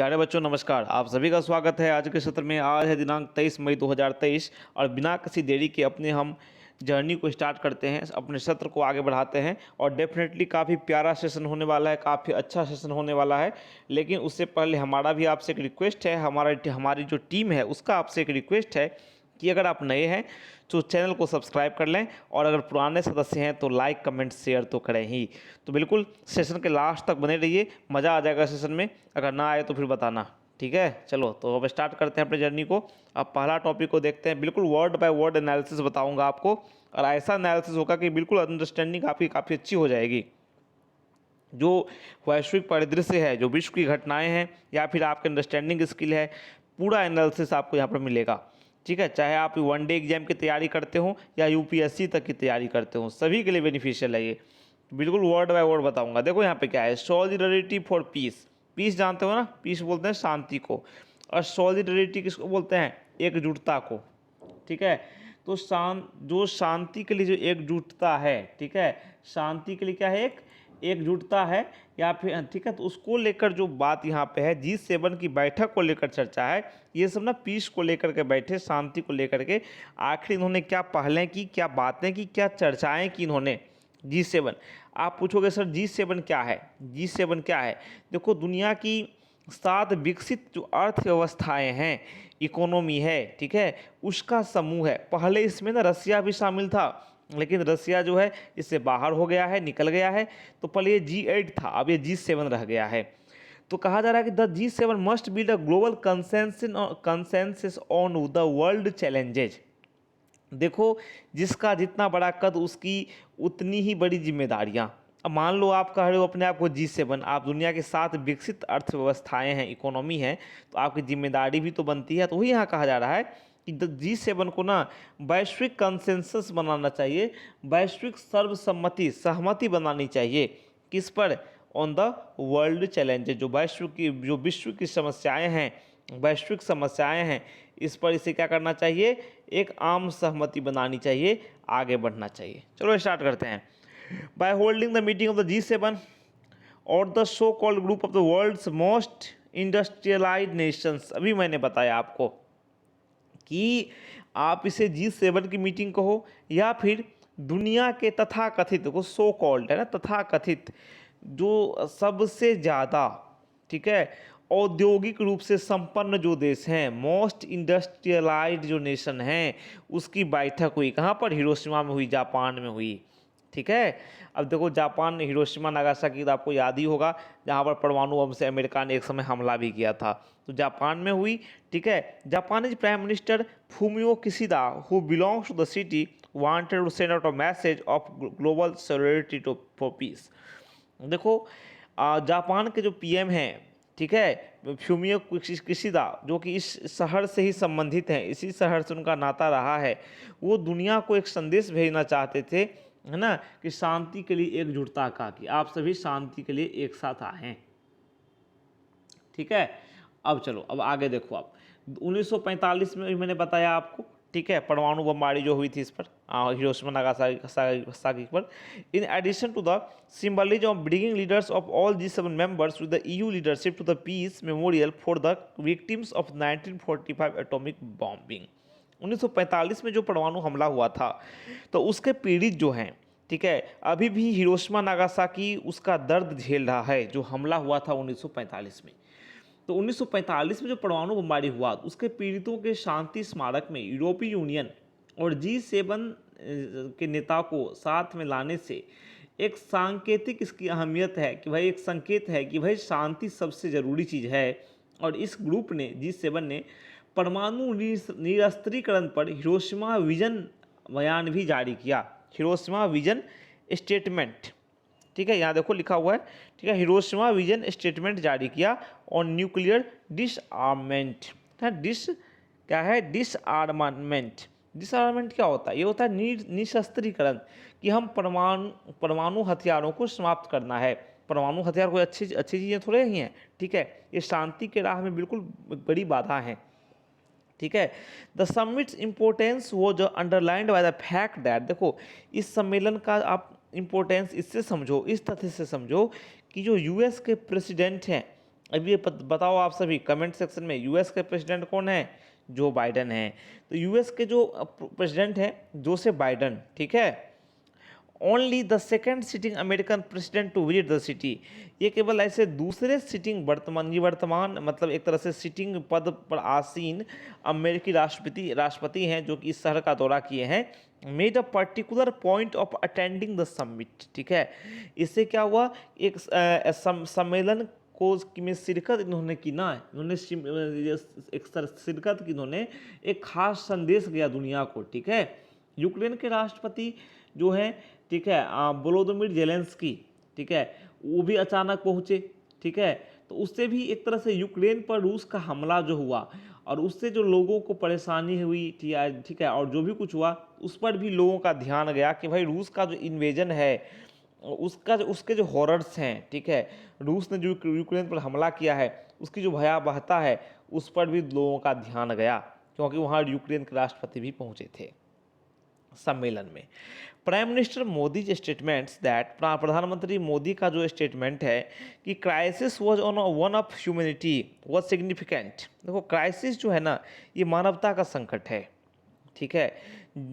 प्यारे बच्चों नमस्कार। आप सभी का स्वागत है आज के सत्र में। आज है दिनांक 23 मई 2023 और बिना किसी देरी के अपने हम जर्नी को स्टार्ट करते हैं, अपने सत्र को आगे बढ़ाते हैं। और डेफिनेटली काफ़ी प्यारा सेशन होने वाला है, काफ़ी अच्छा सेशन होने वाला है। लेकिन उससे पहले हमारा भी आपसे एक रिक्वेस्ट है, हमारी जो टीम है उसका आपसे एक रिक्वेस्ट है कि अगर आप नए हैं तो चैनल को सब्सक्राइब कर लें, और अगर पुराने सदस्य हैं तो लाइक कमेंट शेयर तो करें ही। तो बिल्कुल सेशन के लास्ट तक बने रहिए, मज़ा आ जाएगा सेशन में। अगर ना आए तो फिर बताना, ठीक है। चलो तो अब स्टार्ट करते हैं अपनी जर्नी को। अब पहला टॉपिक को देखते हैं। बिल्कुल वर्ड बाय वर्ड एनालिसिस बताऊंगा आपको, और ऐसा एनालिसिस होगा कि बिल्कुल अंडरस्टैंडिंग आपकी काफ़ी अच्छी हो जाएगी। जो वैश्विक परिदृश्य है, जो विश्व की घटनाएं हैं, या फिर आपके अंडरस्टैंडिंग स्किल है, पूरा एनालिसिस आपको यहाँ पर मिलेगा, ठीक है। चाहे आप वनडे एग्जाम की तैयारी करते हो या यूपीएससी तक की तैयारी करते हो, सभी के लिए बेनिफिशियल है ये। बिल्कुल वर्ड बाय वर्ड बताऊंगा। देखो यहाँ पे क्या है, सॉलिडरिटी फॉर पीस। पीस जानते हो ना, पीस बोलते हैं शांति को, और सॉलिडरिटी किसको बोलते हैं, एकजुटता को, ठीक है। तो जो शांति के लिए जो एकजुटता है, ठीक है, शांति के लिए क्या है, एक एकजुटता है, या फिर ठीक है। तो उसको लेकर जो बात यहाँ पे है, G7 की बैठक को लेकर चर्चा है। ये सब ना पीस को लेकर के बैठे, शांति को लेकर के। आखिर इन्होंने क्या पहलें की, क्या बातें की, क्या चर्चाएं की इन्होंने। G7 आप पूछोगे सर G7 क्या है, G7 क्या है। देखो दुनिया की 7 विकसित जो अर्थव्यवस्थाएं हैं, इकोनॉमी है, ठीक है, उसका समूह है। पहले इसमें ना रसिया भी शामिल था, लेकिन रसिया जो है इससे बाहर हो गया है, निकल गया है। तो पहले ये G8 था, अब ये G7 रह गया है। तो कहा जा रहा है कि the G7 must build a global consensus on the world challenges. देखो जिसका जितना बड़ा कद उसकी उतनी ही बड़ी जिम्मेदारियां। अब मान लो आप कह रहे हो अपने आप को G7, आप दुनिया के 7 विकसित अर्थव्यवस्थाएं हैं, इकोनॉमी है, तो आपकी जिम्मेदारी भी तो बनती है। तो वही यहाँ कहा जा रहा है कि G7 को ना वैश्विक कंसेंसस बनाना चाहिए, वैश्विक सर्वसम्मति, सहमति बनानी चाहिए। किस पर, ऑन द वर्ल्ड चैलेंजेस। जो विश्व की समस्याएं हैं, वैश्विक समस्याएं हैं, इस पर इसे क्या करना चाहिए, एक आम सहमति बनानी चाहिए, आगे बढ़ना चाहिए। चलो स्टार्ट करते हैं। By holding the meeting of the G7 और the so called group of the world's most industrialised nations. अभी मैंने बताया आपको कि आप इसे G7 की मीटिंग कहो, या फिर दुनिया के तथाकथित, देखो सो कॉल्ड है ना, तथाकथित, जो सबसे ज़्यादा, ठीक है, औद्योगिक रूप से संपन्न जो देश हैं, मोस्ट इंडस्ट्रियलाइज्ड जो नेशन हैं, उसकी बैठक हुई। कहाँ पर, हिरोशिमा में हुई, जापान में हुई, ठीक है। अब देखो जापान, हिरोशिमा नागासाकी तो आपको याद ही होगा, जहाँ पर परमाणु बम से अमेरिका ने एक समय हमला भी किया था। तो जापान में हुई, ठीक है। Japanese prime minister Fumio Kishida, who belongs to the city, wanted to send out a message of global solidarity to for peace. देखो जापान के जो पीएम हैं, ठीक है, फ्यूमियो किशिदा, जो कि इस शहर से ही संबंधित हैं, इसी शहर से उनका नाता रहा है, वो दुनिया को एक संदेश भेजना चाहते थे, है ना, कि शांति के लिए एकजुटता का, कि आप सभी शांति के लिए एक साथ आए, ठीक है। अब चलो अब आगे देखो। आप 1945 में मैंने बताया आपको, ठीक है, परमाणु बमबारी जो हुई थी इस पर, हिरोशिमा नागासाकी पर। In addition to the symbolism of bringing leaders of all G7 members with the EU leadership to the peace memorial for the victims of 1945 atomic bombing. 1945 में जो परमाणु हमला हुआ था, तो उसके पीड़ित जो हैं, ठीक है, अभी भी हिरोशिमा नागासाकी उसका दर्द झेल रहा है, जो हमला हुआ था 1945 में। तो 1945 में जो परमाणु बमबारी हुआ, उसके पीड़ितों के शांति स्मारक में यूरोपीय यूनियन और G7 के नेता को साथ में लाने से एक सांकेतिक इसकी अहमियत है, कि भाई एक संकेत है कि भाई शांति सबसे ज़रूरी चीज़ है। और इस ग्रुप ने, G7 ने परमाणु निरस्त्रीकरण पर हिरोशिमा विजन बयान भी जारी किया, हिरोशिमा विजन स्टेटमेंट, ठीक है, यहाँ देखो लिखा हुआ है, ठीक है, हिरोशिमा विजन स्टेटमेंट जारी किया ऑन न्यूक्लियर डिसआर्मेंट। क्या है, डिसआर्मामेंट। डिसआर्मामेंट क्या होता है, ये होता है निशस्त्रीकरण, कि हम परमाणु हथियारों को समाप्त करना है। परमाणु हथियार कोई अच्छी चीज़ें थोड़े ही हैं, ठीक है, ये शांति के राह में बिल्कुल बड़ी बाधा है, ठीक है। द समिट्स इंपोर्टेंस वो जो underlined by the fact that, देखो इस सम्मेलन का आप इंपोर्टेंस इससे समझो, इस तथ्य से समझो कि जो यूएस के प्रेसिडेंट हैं, अब ये बताओ आप सभी कमेंट सेक्शन में, यूएस के प्रेसिडेंट कौन है? जो बाइडन है। तो यूएस के जो प्रेसिडेंट हैं जोसेफ बाइडन, ठीक है, only the second sitting American president to visit the city. ये केवल ऐसे दूसरे सिटिंग वर्तमान मतलब एक तरह से सिटिंग पद पर आसीन अमेरिकी राष्ट्रपति हैं जो कि इस शहर का दौरा किए हैं। Made a particular point of attending the summit, ठीक है। इससे क्या हुआ, एक सम्मेलन को में शिरकत इन्होंने की ना, इन्होंने एक शिरकत की, इन्होंने एक खास संदेश गया दुनिया को, ठीक है। यूक्रेन के राष्ट्रपति जो है, ठीक है, वोलोदिमीर जेलेंस्की, ठीक है, वो भी अचानक पहुंचे, ठीक है। तो उससे भी एक तरह से यूक्रेन पर रूस का हमला जो हुआ और उससे जो लोगों को परेशानी हुई, ठीक है, और जो भी कुछ हुआ उस पर भी लोगों का ध्यान गया कि भाई रूस का जो इन्वेजन है, उसके जो हॉरर्स हैं, ठीक है, रूस ने जो यूक्रेन पर हमला किया है उसकी जो भयावहता है उस पर भी लोगों का ध्यान गया, क्योंकि वहाँ यूक्रेन के राष्ट्रपति भी पहुँचे थे सम्मेलन में। Prime minister Modi statements that, प्रधानमंत्री मोदी का जो स्टेटमेंट है कि crisis was on one of humanity was significant. देखो क्राइसिस जो है ना, ये मानवता का संकट है, ठीक है।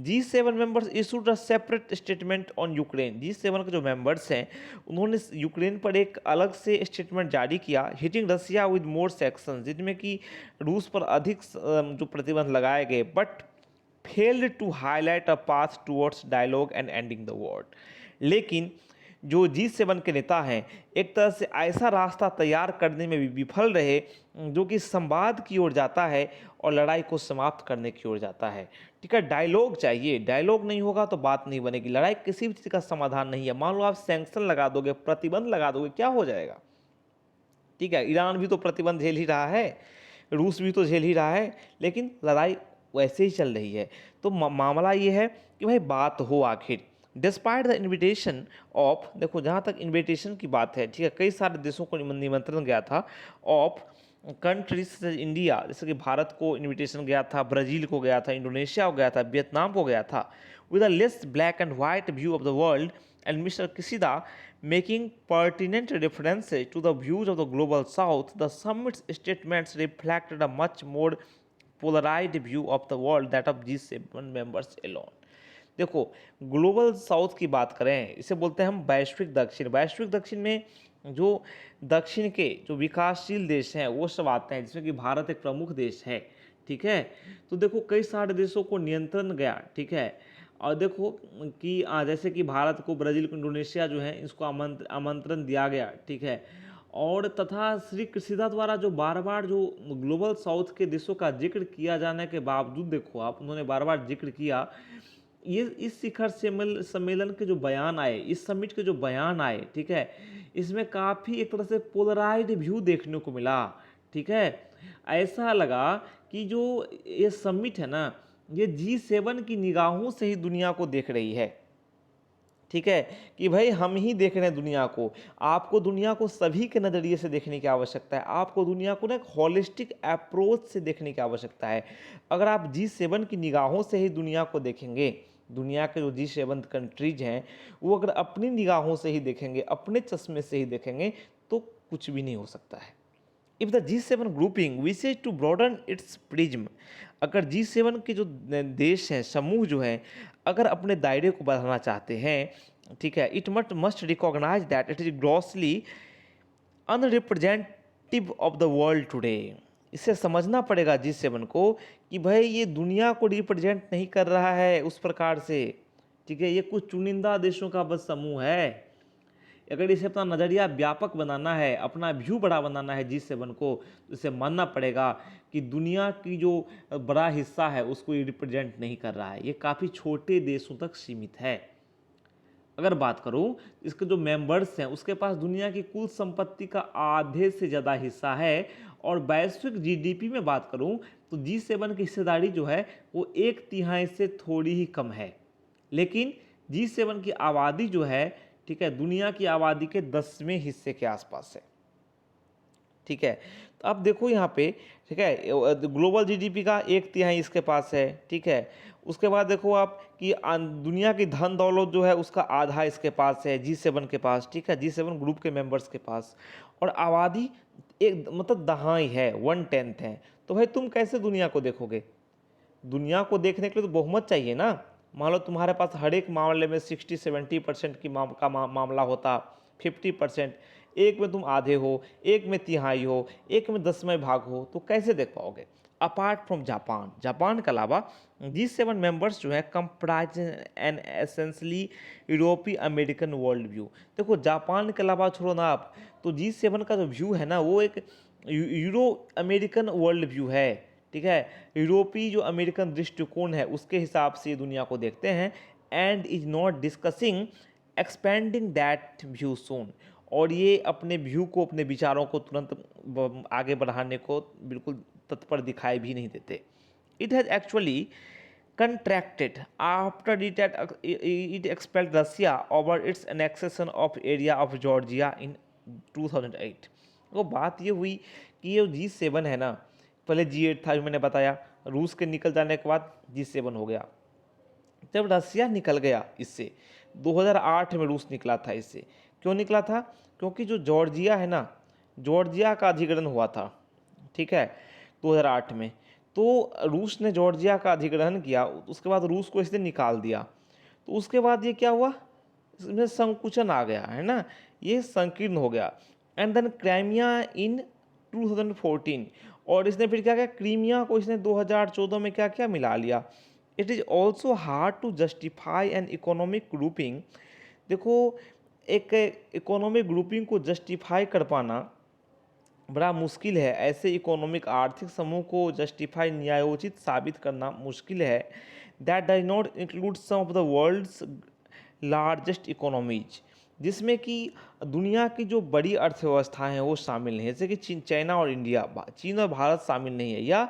G7 members issued a separate statement on Ukraine. G7 के जो मेंबर्स हैं उन्होंने यूक्रेन पर एक अलग से स्टेटमेंट जारी किया, hitting Russia with more sanctions, जिनमें कि रूस पर अधिक जो प्रतिबंध लगाए गए, but failed to highlight a path towards dialogue and ending the war. लेकिन जो G7 के नेता हैं एक तरह से ऐसा रास्ता तैयार करने में भी विफल रहे जो कि संवाद की ओर जाता है और लड़ाई को समाप्त करने की ओर जाता है, ठीक है। डायलॉग चाहिए, डायलॉग नहीं होगा तो बात नहीं बनेगी। लड़ाई किसी भी चीज़ का समाधान नहीं है। मान लो आप सैंक्शन लगा दोगे, प्रतिबंध लगा दोगे, क्या हो जाएगा, ठीक है। ईरान भी तो प्रतिबंध झेल ही रहा है, रूस भी तो झेल ही रहा है, लेकिन लड़ाई वैसे ही चल रही है। तो मामला ये है कि भाई बात हो आखिर, डिस्पाइट द इन्विटेशन ऑफ, देखो जहाँ तक इन्विटेशन की बात है, ठीक है, कई सारे देशों को निमंत्रण गया था, ऑफ कंट्रीज इंडिया, जैसे कि भारत को इन्विटेशन गया था, ब्राज़ील को गया था, इंडोनेशिया को गया था, वियतनाम को गया था, with a less black and white view of the world, and mister Kishida making pertinent references to the views of the global south. The summit's statements reflected a much more polarized view of the world that of G7 members alone. देखो global south की बात करें, इसे बोलते हैं हम वैश्विक दक्षिण। वैश्विक दक्षिण में जो दक्षिण के जो विकासशील देश हैं वो सब आते हैं, जिसमें कि भारत एक प्रमुख देश है, ठीक है। तो देखो कई सारे देशों को नियंत्रण गया, ठीक है। और देखो कि जैसे कि भारत को, ब्राज़ील को, इंडोनेशिया जो है इसको आमंत्रण दिया गया, ठीक है। और तथा श्री कृषिदा द्वारा जो बार बार जो ग्लोबल साउथ के देशों का जिक्र किया जाने के बावजूद, देखो आप, उन्होंने बार बार जिक्र किया, ये इस शिखर सम्मेलन के जो बयान आए, इस समिट के जो बयान आए, ठीक है, इसमें काफ़ी एक तरह से पोलराइज्ड व्यू देखने को मिला, ठीक है। ऐसा लगा कि जो ये समिट है ना, ये G7 की निगाहों से ही दुनिया को देख रही है, ठीक है, कि भाई हम ही देख रहे हैं दुनिया को। आपको दुनिया को सभी के नज़रिए से देखने की आवश्यकता है, आपको दुनिया को ना एक हॉलिस्टिक अप्रोच से देखने की आवश्यकता है। अगर आप G7 की निगाहों से ही दुनिया को देखेंगे, दुनिया के जो G7 कंट्रीज हैं वो अगर अपनी निगाहों से ही देखेंगे, अपने चश्मे से ही देखेंगे, तो कुछ भी नहीं हो सकता है। If the G7 grouping wishes to broaden its prism, अगर G7 के जो देश हैं, समूह जो हैं, अगर अपने दायरे को बढ़ाना चाहते हैं, ठीक है, it must recognise that it is grossly unrepresentative of the world today. इसे समझना पड़ेगा G7 को कि भाई ये दुनिया को रिप्रेजेंट नहीं कर रहा है उस प्रकार से, ठीक है। ये कुछ चुनिंदा देशों का बस समूह है। अगर इसे अपना नज़रिया व्यापक बनाना है, अपना व्यू बड़ा बनाना है G7 को, तो इसे मानना पड़ेगा कि दुनिया की जो बड़ा हिस्सा है उसको ये रिप्रेजेंट नहीं कर रहा है, ये काफ़ी छोटे देशों तक सीमित है। अगर बात करूं, इसके जो मेंबर्स हैं उसके पास दुनिया की कुल संपत्ति का आधे से ज़्यादा हिस्सा है, और वैश्विक जीडीपी में बात करूं तो G7 की हिस्सेदारी जो है वो 1/3 से थोड़ी ही कम है। लेकिन G7 की आबादी जो है, ठीक है, दुनिया की आबादी के 10वें हिस्से के आसपास है, ठीक है। तो अब देखो यहाँ पे, ठीक है, ग्लोबल जीडीपी का 1/3 इसके पास है, ठीक है। उसके बाद देखो आप कि दुनिया की धन दौलत जो है उसका आधा इसके पास है, G7 के पास, ठीक है, G7 ग्रुप के मेंबर्स के पास। और आबादी एक मतलब दहाई है, 1/10 है। तो भाई तुम कैसे दुनिया को देखोगे? दुनिया को देखने के लिए तो बहुमत चाहिए ना। मान लो तुम्हारे पास हर एक मामले में 60-70% की मामला होता, 50%, एक में तुम आधे हो, एक में तिहाई हो, एक में 10वें भाग हो, तो कैसे देख पाओगे? अपार्ट फ्रॉम जापान, जापान के अलावा G7 मेंबर्स जो है कंप्राइज एन एसेंशली यूरोपीय अमेरिकन वर्ल्ड व्यू। देखो जापान के अलावा छोड़ो ना आप, तो G7 का जो व्यू है ना वो एक यूरो अमेरिकन वर्ल्ड व्यू है। ठीक है, यूरोपीय जो अमेरिकन दृष्टिकोण है उसके हिसाब से ये दुनिया को देखते हैं। And is not discussing expanding that view soon, और ये अपने व्यू को, अपने विचारों को तुरंत आगे बढ़ाने को बिल्कुल तत्पर दिखाई भी नहीं देते। It has actually contracted after it expelled Russia over its annexation of area of Georgia in 2008। वो बात ये हुई कि ये G7 है ना, पहले G8 था जो मैंने बताया, रूस के निकल जाने के बाद G7 हो गया। जब रसिया निकल गया इससे, 2008 में रूस निकला था इससे। क्यों निकला था? क्योंकि जो जॉर्जिया है ना, जॉर्जिया का अधिग्रहण हुआ था, ठीक है, 2008 में। तो रूस ने जॉर्जिया का अधिग्रहण किया, उसके बाद रूस को इसने निकाल दिया। तो उसके बाद ये क्या हुआ, इसमें संकुचन आ गया है ना, ये संकीर्ण हो गया। एंड देन क्राइमिया इन 2014, और इसने फिर क्या किया, क्रीमिया को इसने 2014 में क्या किया, मिला लिया। It is also hard to justify an economic grouping. देखो, एक इकोनॉमिक ग्रुपिंग को जस्टिफाई कर पाना बड़ा मुश्किल है। ऐसे इकोनॉमिक आर्थिक समूह को जस्टिफाई, न्यायोचित साबित करना मुश्किल है। That does not include some of the world's largest economies, जिसमें कि दुनिया की जो बड़ी अर्थव्यवस्थाएं हैं वो शामिल नहीं है, जैसे कि चीन, चाइना और इंडिया, चीन और भारत शामिल नहीं है, या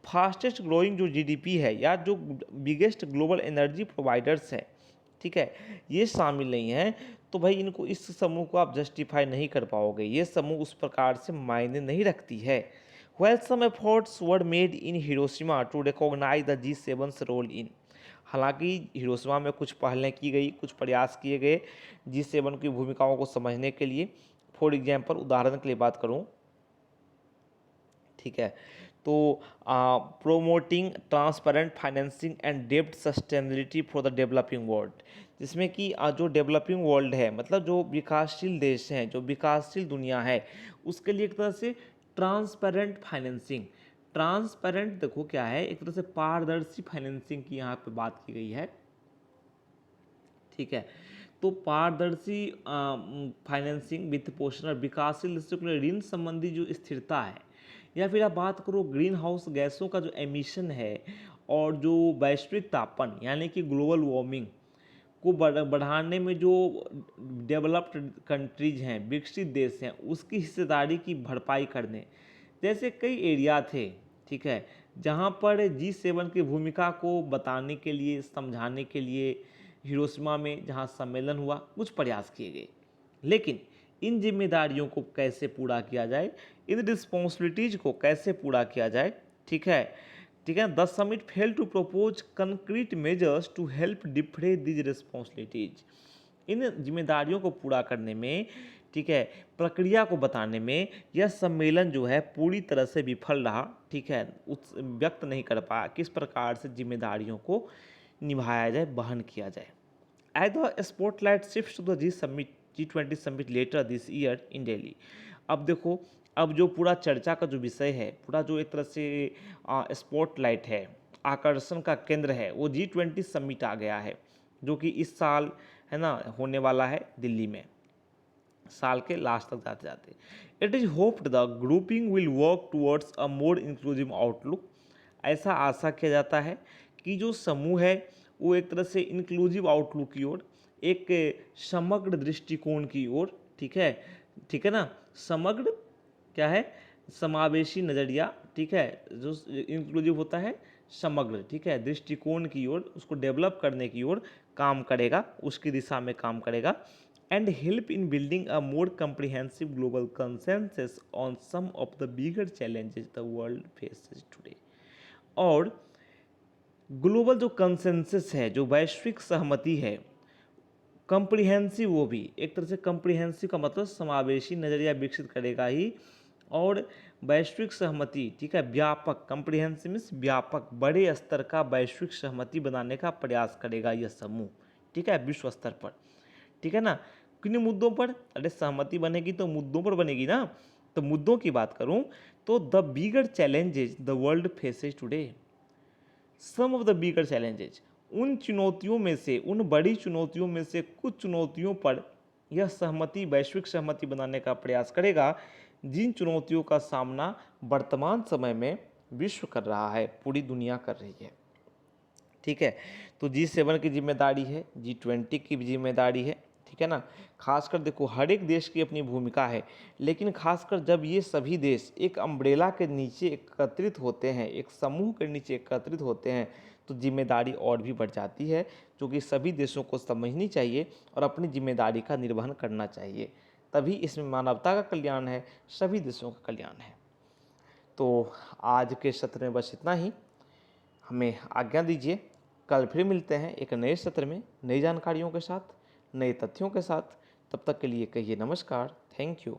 फास्टेस्ट ग्रोइंग जो जीडीपी है, या जो बिगेस्ट ग्लोबल एनर्जी प्रोवाइडर्स है, ठीक है, ये शामिल नहीं है। तो भाई इनको, इस समूह को आप जस्टिफाई नहीं कर पाओगे, ये समूह उस प्रकार से मायने नहीं रखती है। Well some efforts were made in Hiroshima to recognise the G7's role in. हालांकि हिरोशिमा में कुछ पहलें की गई, कुछ प्रयास किए गए G7 की भूमिकाओं को समझने के लिए। फॉर एग्जाम्पल, उदाहरण के लिए बात करूँ, ठीक है, तो प्रोमोटिंग ट्रांसपेरेंट फाइनेंसिंग एंड डेब्ट sustainability for the developing world, जिसमें कि जो डेवलपिंग वर्ल्ड है, मतलब जो विकासशील देश हैं, जो विकासशील दुनिया है, उसके लिए एक तरह से ट्रांसपेरेंट फाइनेंसिंग। ट्रांसपेरेंट देखो क्या है, एक तरह से पारदर्शी फाइनेंसिंग की यहाँ पे बात की गई है, ठीक है। तो पारदर्शी फाइनेंसिंग, वित्त पोषण और विकासशील देशों के लिए ऋण संबंधी जो स्थिरता है, या फिर आप बात करो ग्रीन हाउस गैसों का जो एमिशन है, और जो वैश्विक तापन यानी कि ग्लोबल वार्मिंग को बढ़ाने में जो डेवलप्ड कंट्रीज हैं, विकसित देश हैं, उसकी हिस्सेदारी की भरपाई करने जैसे कई एरिया थे, ठीक है, जहाँ पर G7 की भूमिका को बताने के लिए, समझाने के लिए हिरोशिमा में जहाँ सम्मेलन हुआ, कुछ प्रयास किए गए। लेकिन इन जिम्मेदारियों को कैसे पूरा किया जाए, इन रिस्पॉन्सिबिलिटीज को कैसे पूरा किया जाए, ठीक है, ठीक है। The summit fail to propose concrete measures to help defray these responsibilities. इन जिम्मेदारियों को पूरा करने में, ठीक है, प्रक्रिया को बताने में यह सम्मेलन जो है पूरी तरह से विफल रहा, ठीक है, उस व्यक्त नहीं कर पाया किस प्रकार से जिम्मेदारियों को निभाया जाए, वहन किया जाए। As the spotlight shifts to the G20 summit later this year in Delhi. अब देखो, अब जो पूरा चर्चा का जो विषय है, पूरा जो एक तरह से स्पॉटलाइट है, आकर्षण का केंद्र है, वो G20 समिट आ गया है, जो कि इस साल है ना होने वाला है दिल्ली में, साल के लास्ट तक जाते जाते। It is hoped the grouping will work towards a more inclusive outlook. ऐसा आशा किया जाता है कि जो समूह है वो एक तरह से इंक्लूसिव आउटलुक की ओर, एक समग्र दृष्टिकोण की ओर, ठीक है ना, समग्र क्या है, समावेशी नज़रिया, ठीक है, जो इंक्लूसिव होता है समग्र, ठीक है, दृष्टिकोण की ओर, उसको डेवलप करने की ओर काम करेगा, उसकी दिशा में काम करेगा। And help in building a more comprehensive global consensus on some of the bigger challenges the world faces today. और ग्लोबल जो कंसेंसस है, जो वैश्विक सहमति है, कम्प्रिहेंसिव, वो भी एक तरह से कम्प्रिहेंसिव का मतलब समावेशी नज़रिया विकसित करेगा ही, और वैश्विक सहमति, ठीक है, व्यापक, कम्प्रिहेंसिव मीन्स व्यापक, बड़े स्तर का वैश्विक सहमति बनाने का प्रयास करेगा यह समूह, ठीक है, विश्व स्तर पर, ठीक है ना। किन मुद्दों पर? अरे सहमति बनेगी तो मुद्दों पर बनेगी ना। तो मुद्दों की बात करूं तो the bigger challenges the world faces today, some of the bigger challenges, उन चुनौतियों में से, उन बड़ी चुनौतियों में से कुछ चुनौतियों पर यह सहमति, वैश्विक सहमति बनाने का प्रयास करेगा जिन चुनौतियों का सामना वर्तमान समय में विश्व कर रहा है, पूरी दुनिया कर रही है, ठीक है। तो G7 की जिम्मेदारी है, G20 की भी जिम्मेदारी है, ठीक है ना। खासकर देखो हर एक देश की अपनी भूमिका है, लेकिन खासकर जब ये सभी देश एक अम्ब्रेला के नीचे एकत्रित होते हैं, एक समूह के नीचे एकत्रित होते हैं, तो जिम्मेदारी और भी बढ़ जाती है, जो कि सभी देशों को समझनी चाहिए और अपनी जिम्मेदारी का निर्वहन करना चाहिए। तभी इसमें मानवता का कल्याण है, सभी देशों का कल्याण है। तो आज के सत्र में बस इतना ही, हमें आज्ञा दीजिए। कल फिर मिलते हैं एक नए सत्र में, नई जानकारियों के साथ, नए तथ्यों के साथ। तब तक के लिए कहिए नमस्कार, थैंक यू।